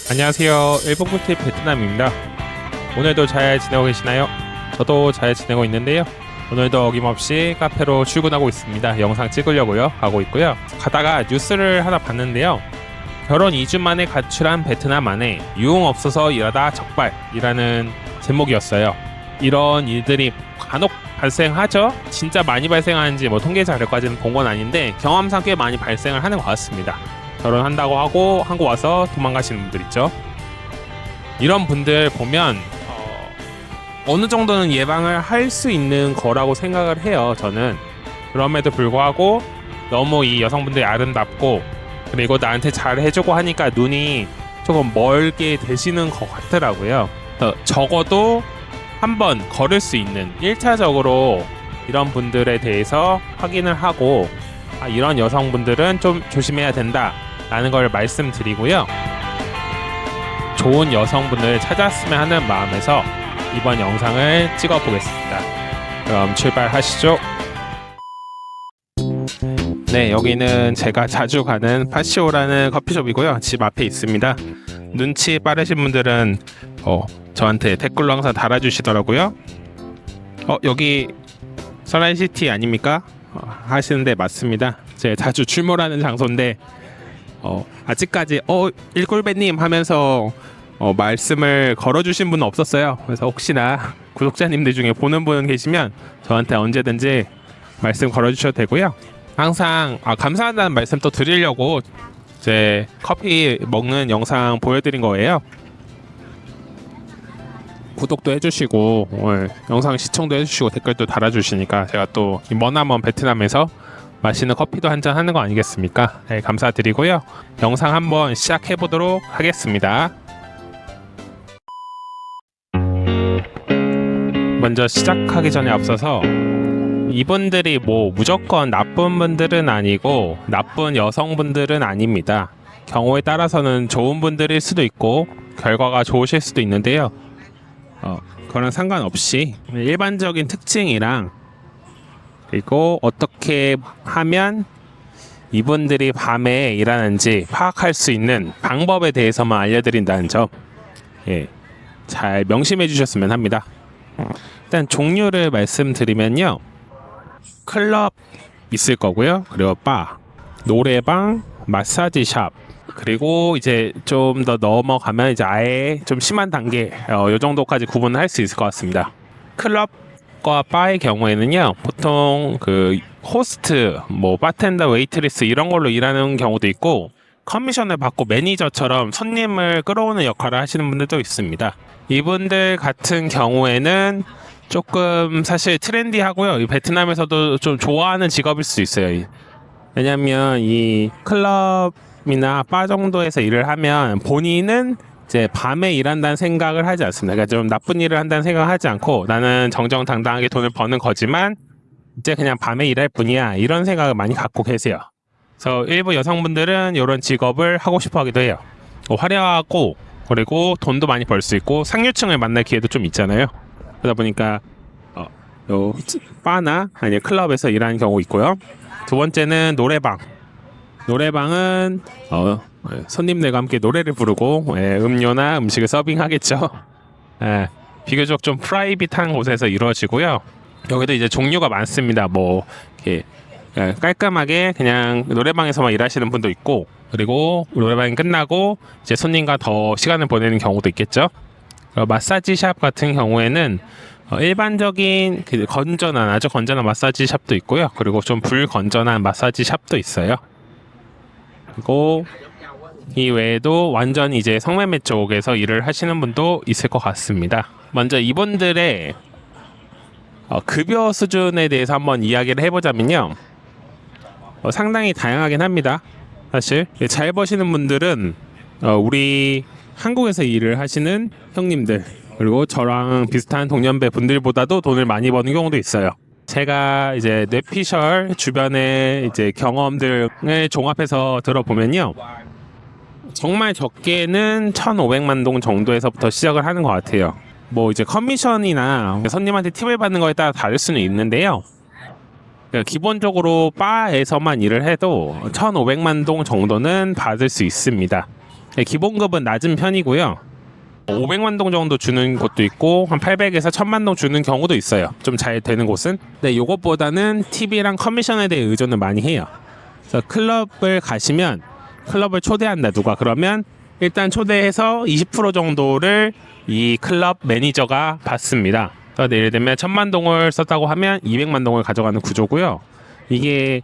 안녕하세요. 일본 꿀팁 베트남입니다. 오늘도 잘 지내고 계시나요? 저도 잘 지내고 있는데요. 오늘도 어김없이 카페로 출근하고 있습니다. 영상 찍으려고요. 하고 있고요. 가다가 뉴스를 하나 봤는데요. 결혼 2주 만에 가출한 베트남 아내, 유흥업소서 일하다 적발이라는 제목이었어요. 이런 일들이 간혹 발생하죠. 진짜 많이 발생하는지 통계 자료까지는 본 건 아닌데 경험상 꽤 많이 발생을 하는 것 같습니다. 결혼한다고 하고 한국 와서 도망가시는 분들 있죠. 이런 분들 보면 어느 정도는 예방을 할 수 있는 거라고 생각을 해요. 저는. 그럼에도 불구하고 너무 이 여성분들이 아름답고 그리고 나한테 잘 해주고 하니까 눈이 조금 멀게 되시는 것 같더라고요. 적어도 한번 걸을 수 있는 1차적으로 이런 분들에 대해서 확인을 하고 이런 여성분들은 좀 조심해야 된다 라는 걸 말씀드리고요. 좋은 여성분을 찾았으면 하는 마음에서 이번 영상을 찍어 보겠습니다. 그럼 출발하시죠. 네, 여기는 제가 자주 가는 파시오라는 커피숍이고요. 집 앞에 있습니다. 눈치 빠르신 분들은 저한테 댓글로 항상 달아주시더라고요. 여기 선라이시티 아닙니까? 하시는데 맞습니다. 제가 자주 출몰하는 장소인데 아직까지 일골배님 하면서 말씀을 걸어주신 분은 없었어요. 그래서 혹시나 구독자님들 중에 보는 분 계시면 저한테 언제든지 말씀 걸어주셔도 되고요. 항상 감사하다는 말씀 또 드리려고 제 커피 먹는 영상 보여드린 거예요. 구독도 해주시고 영상 시청도 해주시고 댓글도 달아주시니까 제가 또 머나먼 베트남에서 맛있는 커피도 한잔 하는 거 아니겠습니까? 네, 감사드리고요. 영상 한번 시작해 보도록 하겠습니다. 먼저 시작하기 전에 앞서서 이분들이 무조건 나쁜 분들은 아니고 나쁜 여성분들은 아닙니다. 경우에 따라서는 좋은 분들일 수도 있고 결과가 좋으실 수도 있는데요. 그런 상관없이 일반적인 특징이랑 그리고 어떻게 하면 이분들이 밤에 일하는지 파악할 수 있는 방법에 대해서만 알려드린다는 점 잘 명심해 주셨으면 합니다. 일단 종류를 말씀드리면요. 클럽 있을 거고요. 그리고 바, 노래방, 마사지샵 그리고 이제 좀 더 넘어가면 이제 아예 좀 심한 단계 이 정도까지 구분을 할 수 있을 것 같습니다. 클럽과 바의 경우에는요. 보통 그 호스트, 바텐더, 웨이트리스 이런 걸로 일하는 경우도 있고 커미션을 받고 매니저처럼 손님을 끌어오는 역할을 하시는 분들도 있습니다. 이분들 같은 경우에는 조금 사실 트렌디하고요. 이 베트남에서도 좀 좋아하는 직업일 수 있어요. 왜냐면 이 클럽이나 바 정도에서 일을 하면 본인은 이제 밤에 일한다는 생각을 하지 않습니다. 그러니까 좀 나쁜 일을 한다는 생각을 하지 않고 나는 정정당당하게 돈을 버는 거지만 이제 그냥 밤에 일할 뿐이야 이런 생각을 많이 갖고 계세요. 그래서 일부 여성분들은 이런 직업을 하고 싶어 하기도 해요. 화려하고 그리고 돈도 많이 벌 수 있고 상류층을 만날 기회도 좀 있잖아요. 그러다 보니까 요 바나 아니 클럽에서 일하는 경우 있고요. 두 번째는 노래방. 노래방은 손님들과 함께 노래를 부르고 음료나 음식을 서빙하겠죠. 비교적 좀 프라이빗한 곳에서 이루어지고요. 여기도 이제 종류가 많습니다. 이렇게 깔끔하게 그냥 노래방에서만 일하시는 분도 있고 그리고 노래방이 끝나고 이제 손님과 더 시간을 보내는 경우도 있겠죠. 마사지샵 같은 경우에는 일반적인 건전한 아주 건전한 마사지 샵도 있고요. 그리고 좀 불건전한 마사지 샵도 있어요. 그리고 이 외에도 완전히 이제 성매매 쪽에서 일을 하시는 분도 있을 것 같습니다. 먼저 이분들의 급여 수준에 대해서 한번 이야기를 해보자면요. 상당히 다양하긴 합니다. 사실 잘 버시는 분들은 우리 한국에서 일을 하시는 형님들 그리고 저랑 비슷한 동년배 분들보다도 돈을 많이 버는 경우도 있어요. 제가 이제 뇌피셜 주변의 이제 경험들을 종합해서 들어보면요. 정말 적게는 1,500만 동 정도에서부터 시작을 하는 것 같아요. 이제 커미션이나 손님한테 팁을 받는 거에 따라 다를 수는 있는데요. 기본적으로 바에서만 일을 해도 1,500만 동 정도는 받을 수 있습니다. 네, 기본급은 낮은 편이고요. 500만 동 정도 주는 곳도 있고 한 800에서 1000만 동 주는 경우도 있어요. 좀 잘 되는 곳은. 네, 이것보다는 팁이랑 커미션에 대해 의존을 많이 해요. 그래서 클럽을 가시면 클럽을 초대한다 누가 그러면 일단 초대해서 20% 정도를 이 클럽 매니저가 받습니다. 그래서 예를 들면 1000만 동을 썼다고 하면 200만 동을 가져가는 구조고요. 이게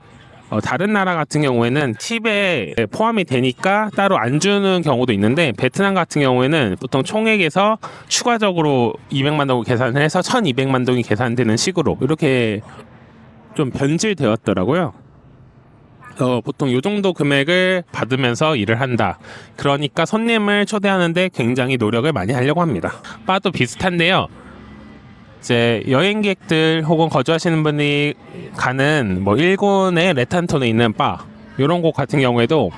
다른 나라 같은 경우에는 팁에 포함이 되니까 따로 안 주는 경우도 있는데 베트남 같은 경우에는 보통 총액에서 추가적으로 200만 동을 계산을 해서 1200만 동이 계산되는 식으로 이렇게 좀 변질되었더라고요. 보통 이 정도 금액을 받으면서 일을 한다. 그러니까 손님을 초대하는데 굉장히 노력을 많이 하려고 합니다. 바도 비슷한데요. 이제 여행객들 혹은 거주하시는 분이 가는 뭐 일본의 레탄톤에 있는 바 이런 곳 같은 경우에도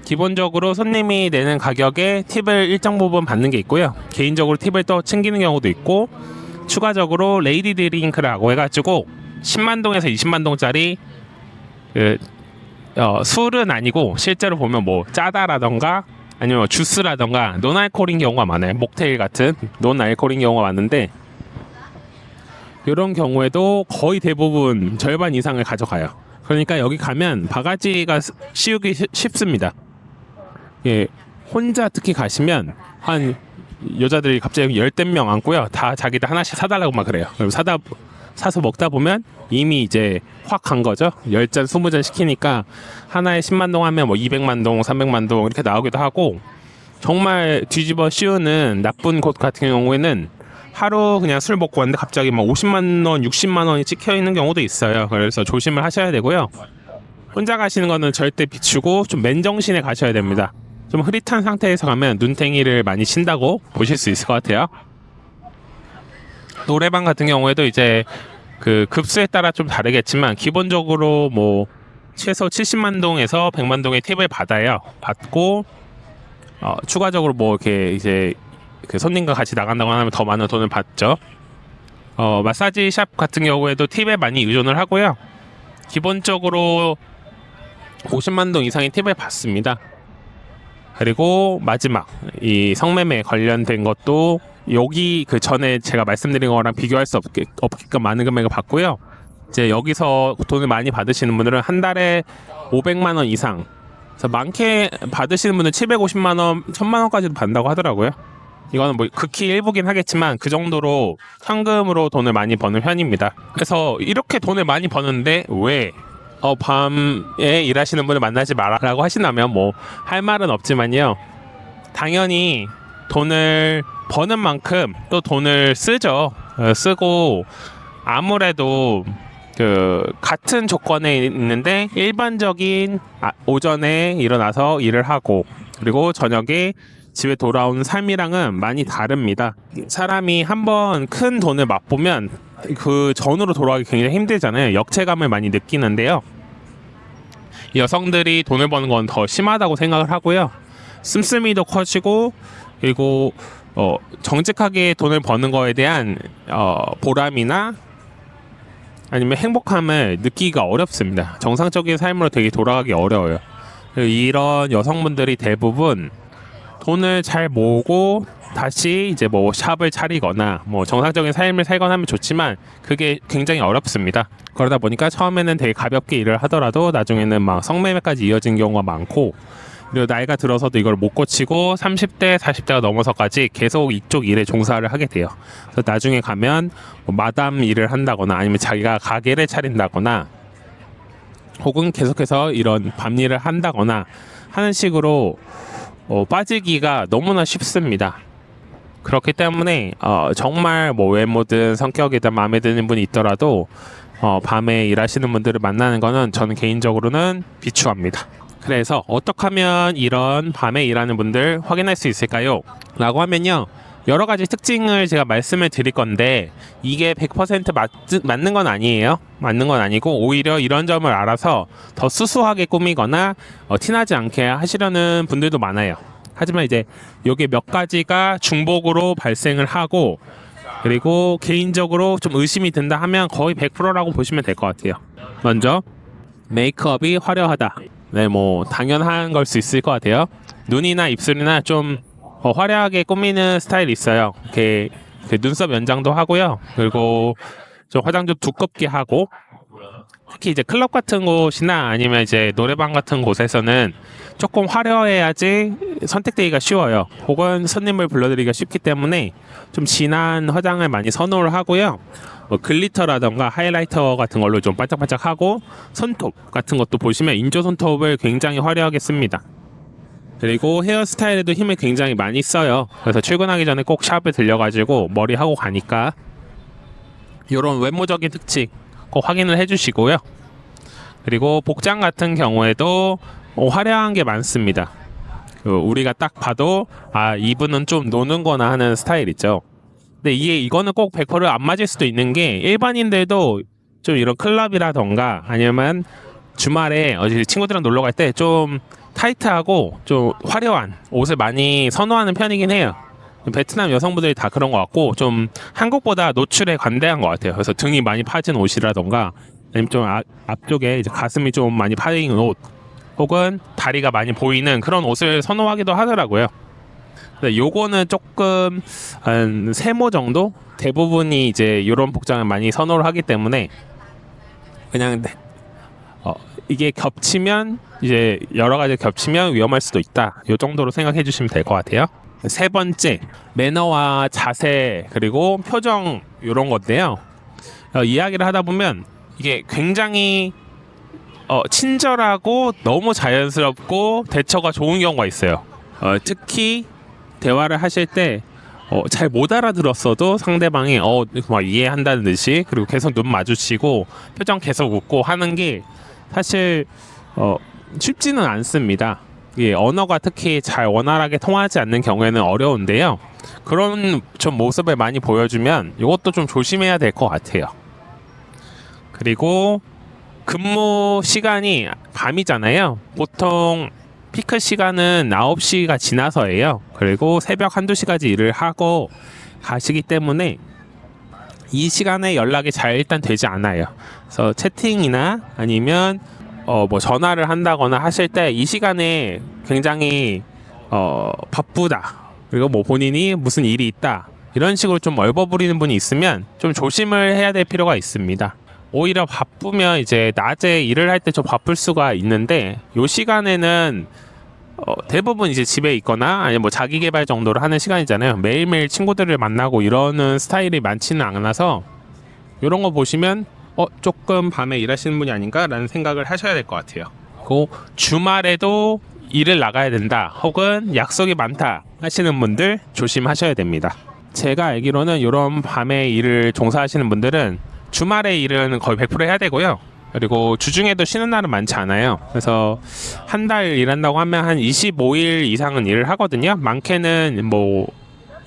기본적으로 손님이 내는 가격에 팁을 일정 부분 받는 게 있고요. 개인적으로 팁을 또 챙기는 경우도 있고 추가적으로 레이디 드링크라고 해가지고 10만 동에서 20만 동짜리 술은 아니고 실제로 보면 뭐 짜다라던가 아니면 주스라던가 논알코올인 경우가 많아요. 목테일 같은 논알코올인 경우가 많은데 이런 경우에도 거의 대부분 절반 이상을 가져가요. 그러니까 여기 가면 바가지가 씌우기 쉽습니다. 예, 혼자 특히 가시면 한 여자들이 갑자기 10명 앉고요. 다 자기들 하나씩 사달라고 막 그래요. 그럼 사서 먹다 보면 이미 이제 확 간 거죠. 10잔, 20잔 시키니까 하나에 10만 동 하면 뭐 200만 동, 300만 동 이렇게 나오기도 하고 정말 뒤집어 씌우는 나쁜 곳 같은 경우에는 하루 그냥 술 먹고 왔는데 갑자기 막 50만 원, 60만 원이 찍혀 있는 경우도 있어요. 그래서 조심을 하셔야 되고요. 혼자 가시는 거는 절대 비추고 좀 맨정신에 가셔야 됩니다. 좀 흐릿한 상태에서 가면 눈탱이를 많이 친다고 보실 수 있을 것 같아요. 노래방 같은 경우에도 이제 그 급수에 따라 좀 다르겠지만 기본적으로 뭐 최소 70만 동에서 100만 동의 팁을 받아요. 받고 추가적으로 뭐 이렇게 이제 그 손님과 같이 나간다고 하면 더 많은 돈을 받죠. 마사지 샵 같은 경우에도 팁에 많이 의존을 하고요. 기본적으로 50만 동 이상의 팁을 받습니다. 그리고 마지막 이 성매매 관련된 것도 여기 그 전에 제가 말씀드린 거랑 비교할 수 없게끔 많은 금액을 받고요. 이제 여기서 돈을 많이 받으시는 분들은 한 달에 500만 원 이상, 그래서 많게 받으시는 분은 750만 원, 1000만 원까지도 받는다고 하더라고요. 이거는 뭐 극히 일부긴 하겠지만 그 정도로 현금으로 돈을 많이 버는 편입니다. 그래서 이렇게 돈을 많이 버는데 왜 밤에 일하시는 분을 만나지 마라라고 하신다면 뭐 할 말은 없지만요. 당연히 돈을 버는 만큼 또 돈을 쓰죠. 쓰고 아무래도 그 같은 조건에 있는데 일반적인 오전에 일어나서 일을 하고 그리고 저녁에 집에 돌아오는 삶이랑은 많이 다릅니다. 사람이 한번 큰 돈을 맛보면 그 전으로 돌아가기 굉장히 힘들잖아요. 역체감을 많이 느끼는데요. 여성들이 돈을 버는 건 더 심하다고 생각을 하고요. 씀씀이도 커지고 그리고 정직하게 돈을 버는 거에 대한 보람이나 아니면 행복함을 느끼기가 어렵습니다. 정상적인 삶으로 되게 돌아가기 어려워요. 이런 여성분들이 대부분 돈을 잘 모으고 다시 이제 뭐 샵을 차리거나 뭐 정상적인 삶을 살거나 하면 좋지만 그게 굉장히 어렵습니다. 그러다 보니까 처음에는 되게 가볍게 일을 하더라도 나중에는 막 성매매까지 이어진 경우가 많고 그리고 나이가 들어서도 이걸 못 고치고 30대, 40대가 넘어서까지 계속 이쪽 일에 종사를 하게 돼요. 그래서 나중에 가면 뭐 마담 일을 한다거나 아니면 자기가 가게를 차린다거나 혹은 계속해서 이런 밤 일을 한다거나 하는 식으로 빠지기가 너무나 쉽습니다. 그렇기 때문에 정말 뭐 외모든 성격이든 마음에 드는 분이 있더라도 밤에 일하시는 분들을 만나는 거는 저는 개인적으로는 비추합니다. 그래서 어떻게 하면 이런 밤에 일하는 분들 확인할 수 있을까요? 라고 하면요. 여러 가지 특징을 제가 말씀을 드릴 건데 이게 100% 맞는 건 아니에요. 맞는 건 아니고 오히려 이런 점을 알아서 더 수수하게 꾸미거나 티나지 않게 하시려는 분들도 많아요. 하지만 이제 요게 몇 가지가 중복으로 발생을 하고 그리고 개인적으로 좀 의심이 든다 하면 거의 100%라고 보시면 될 것 같아요. 먼저 메이크업이 화려하다. 네, 뭐 당연한 걸 수 있을 것 같아요. 눈이나 입술이나 좀 화려하게 꾸미는 스타일이 있어요. 이렇게 그 눈썹 연장도 하고요. 그리고 좀 화장 좀 두껍게 하고, 특히 이제 클럽 같은 곳이나 아니면 이제 노래방 같은 곳에서는 조금 화려해야지 선택되기가 쉬워요. 혹은 손님을 불러들이기가 쉽기 때문에 좀 진한 화장을 많이 선호를 하고요. 뭐 글리터라던가 하이라이터 같은 걸로 좀 반짝반짝하고, 손톱 같은 것도 보시면 인조 손톱을 굉장히 화려하게 씁니다. 그리고 헤어스타일에도 힘을 굉장히 많이 써요. 그래서 출근하기 전에 꼭 샵에 들려가지고 머리 하고 가니까 이런 외모적인 특징 꼭 확인을 해주시고요. 그리고 복장 같은 경우에도 화려한 게 많습니다. 우리가 딱 봐도 이분은 좀 노는 거나 하는 스타일 있죠. 근데 이거는 꼭 100%안 맞을 수도 있는 게, 일반인들도 좀 이런 클럽이라던가 아니면 주말에 어디 친구들이랑 놀러 갈 때 좀 타이트하고 좀 화려한 옷을 많이 선호하는 편이긴 해요. 베트남 여성분들이 다 그런 것 같고, 좀 한국보다 노출에 관대한 것 같아요. 그래서 등이 많이 파진 옷이라던가 아니면 좀 앞쪽에 이제 가슴이 좀 많이 파인 옷, 혹은 다리가 많이 보이는 그런 옷을 선호하기도 하더라고요. 근데 요거는 조금 한 세모 정도 대부분이 이제 이런 복장을 많이 선호를 하기 때문에, 그냥 이게 겹치면 이제 여러 가지 겹치면 위험할 수도 있다, 요 정도로 생각해 주시면 될 것 같아요. 세 번째, 매너와 자세 그리고 표정, 이런 건데요. 이야기를 하다 보면 이게 굉장히 친절하고 너무 자연스럽고 대처가 좋은 경우가 있어요. 특히 대화를 하실 때 잘 못 알아들었어도 상대방이 막 이해한다는 듯이, 그리고 계속 눈 마주치고 표정 계속 웃고 하는 게 사실 쉽지는 않습니다. 언어가 특히 잘 원활하게 통하지 않는 경우에는 어려운데요. 그런 좀 모습을 많이 보여주면 이것도 좀 조심해야 될 것 같아요. 그리고 근무 시간이 밤이잖아요. 보통 피크 시간은 9시가 지나서예요. 그리고 새벽 1~2시까지 일을 하고 가시기 때문에 이 시간에 연락이 잘 일단 되지 않아요. 그래서 채팅이나 아니면 뭐 전화를 한다거나 하실 때 이 시간에 굉장히 바쁘다, 그리고 뭐 본인이 무슨 일이 있다, 이런 식으로 좀 얼버무리는 분이 있으면 좀 조심을 해야 될 필요가 있습니다. 오히려 바쁘면 이제 낮에 일을 할 때 좀 바쁠 수가 있는데, 요 시간에는 대부분 이제 집에 있거나 아니면 뭐 자기 개발 정도를 하는 시간이잖아요. 매일매일 친구들을 만나고 이러는 스타일이 많지는 않아서, 이런 거 보시면 조금 밤에 일하시는 분이 아닌가라는 생각을 하셔야 될 것 같아요. 그리고 주말에도 일을 나가야 된다, 혹은 약속이 많다 하시는 분들 조심하셔야 됩니다. 제가 알기로는 이런 밤에 일을 종사하시는 분들은 주말에 일은 거의 100% 해야 되고요. 그리고 주중에도 쉬는 날은 많지 않아요. 그래서 한 달 일한다고 하면 한 25일 이상은 일을 하거든요. 많게는 뭐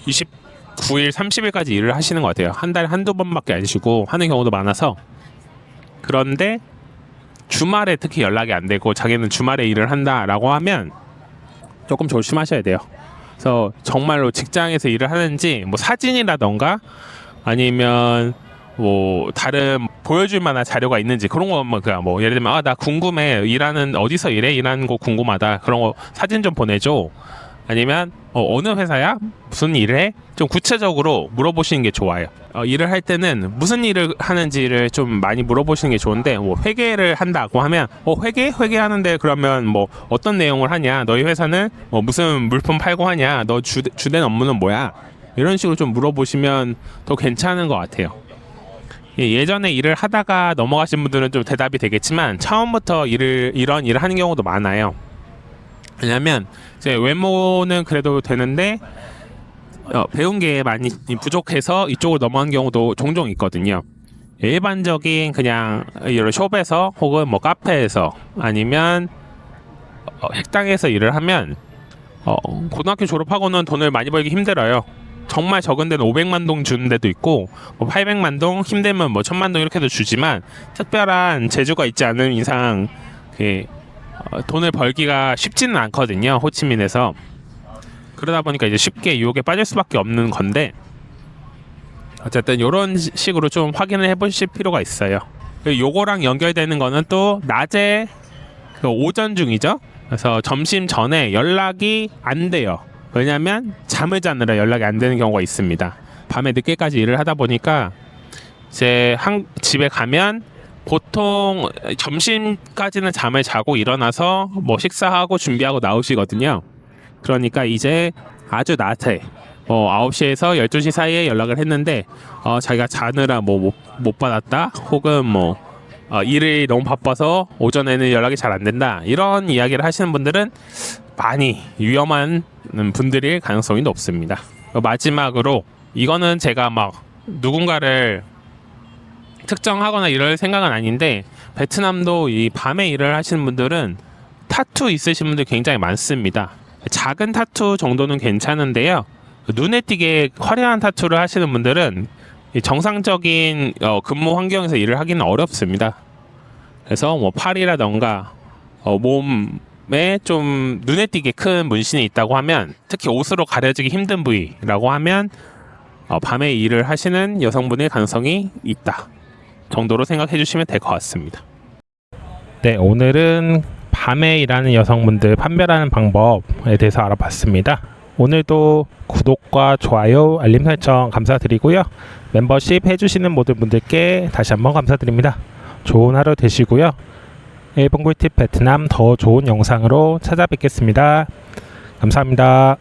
29일, 30일까지 일을 하시는 것 같아요. 한 달에 한두 번밖에 안 쉬고 하는 경우도 많아서. 그런데 주말에 특히 연락이 안 되고 자기는 주말에 일을 한다라고 하면 조금 조심하셔야 돼요. 그래서 정말로 직장에서 일을 하는지 뭐 사진이라던가 아니면 뭐 다른 보여줄 만한 자료가 있는지, 그런 거 뭐 예를 들면 나 궁금해, 일하는 어디서 일해, 일하는 거 궁금하다, 그런 거 사진 좀 보내줘, 아니면 어느 회사야, 무슨 일을 해, 좀 구체적으로 물어보시는 게 좋아요. 일을 할 때는 무슨 일을 하는지를 좀 많이 물어보시는 게 좋은데, 뭐 회계를 한다고 하면 회계하는데 그러면 뭐 어떤 내용을 하냐, 너희 회사는 뭐 무슨 물품 팔고 하냐, 너 주된 업무는 뭐야, 이런 식으로 좀 물어보시면 더 괜찮은 것 같아요. 예전에 일을 하다가 넘어가신 분들은 좀 대답이 되겠지만, 처음부터 이런 일을 하는 경우도 많아요. 왜냐면 이제 외모는 그래도 되는데 배운 게 많이 부족해서 이쪽으로 넘어간 경우도 종종 있거든요. 일반적인 그냥 이런 숍에서 혹은 뭐 카페에서 아니면 식당에서 일을 하면 고등학교 졸업하고는 돈을 많이 벌기 힘들어요. 정말 적은 데는 500만 동 주는 데도 있고, 뭐 800만 동, 힘들면 뭐 1000만 동 이렇게도 주지만, 특별한 재주가 있지 않은 이상 돈을 벌기가 쉽지는 않거든요, 호치민에서. 그러다 보니까 이제 쉽게 유혹에 빠질 수밖에 없는 건데, 어쨌든 이런 식으로 좀 확인을 해보실 필요가 있어요. 요거랑 연결되는 거는 또 낮에 오전 중이죠. 그래서 점심 전에 연락이 안 돼요. 왜냐하면 잠을 자느라 연락이 안 되는 경우가 있습니다. 밤에 늦게까지 일을 하다 보니까 이제 집에 가면 보통 점심까지는 잠을 자고 일어나서 뭐 식사하고 준비하고 나오시거든요. 그러니까 이제 아주 낮에 9시에서 12시 사이에 연락을 했는데 자기가 자느라 뭐 못 받았다, 혹은 뭐 일이 너무 바빠서 오전에는 연락이 잘 안 된다, 이런 이야기를 하시는 분들은 많이 위험한 분들일 가능성이 높습니다. 마지막으로, 이거는 제가 막 누군가를 특정하거나 이럴 생각은 아닌데, 베트남도 이 밤에 일을 하시는 분들은 타투 있으신 분들 굉장히 많습니다. 작은 타투 정도는 괜찮은데요, 눈에 띄게 화려한 타투를 하시는 분들은 정상적인 근무 환경에서 일을 하기는 어렵습니다. 그래서 뭐 팔이라던가 몸에 좀 눈에 띄게 큰 문신이 있다고 하면, 특히 옷으로 가려지기 힘든 부위라고 하면 밤에 일을 하시는 여성분의 가능성이 있다 정도로 생각해 주시면 될 것 같습니다. 네, 오늘은 밤에 일하는 여성분들 판별하는 방법에 대해서 알아봤습니다. 오늘도 구독과 좋아요, 알림 설정 감사드리고요. 멤버십 해주시는 모든 분들께 다시 한번 감사드립니다. 좋은 하루 되시고요. 일본 꿀팁 베트남 더 좋은 영상으로 찾아뵙겠습니다. 감사합니다.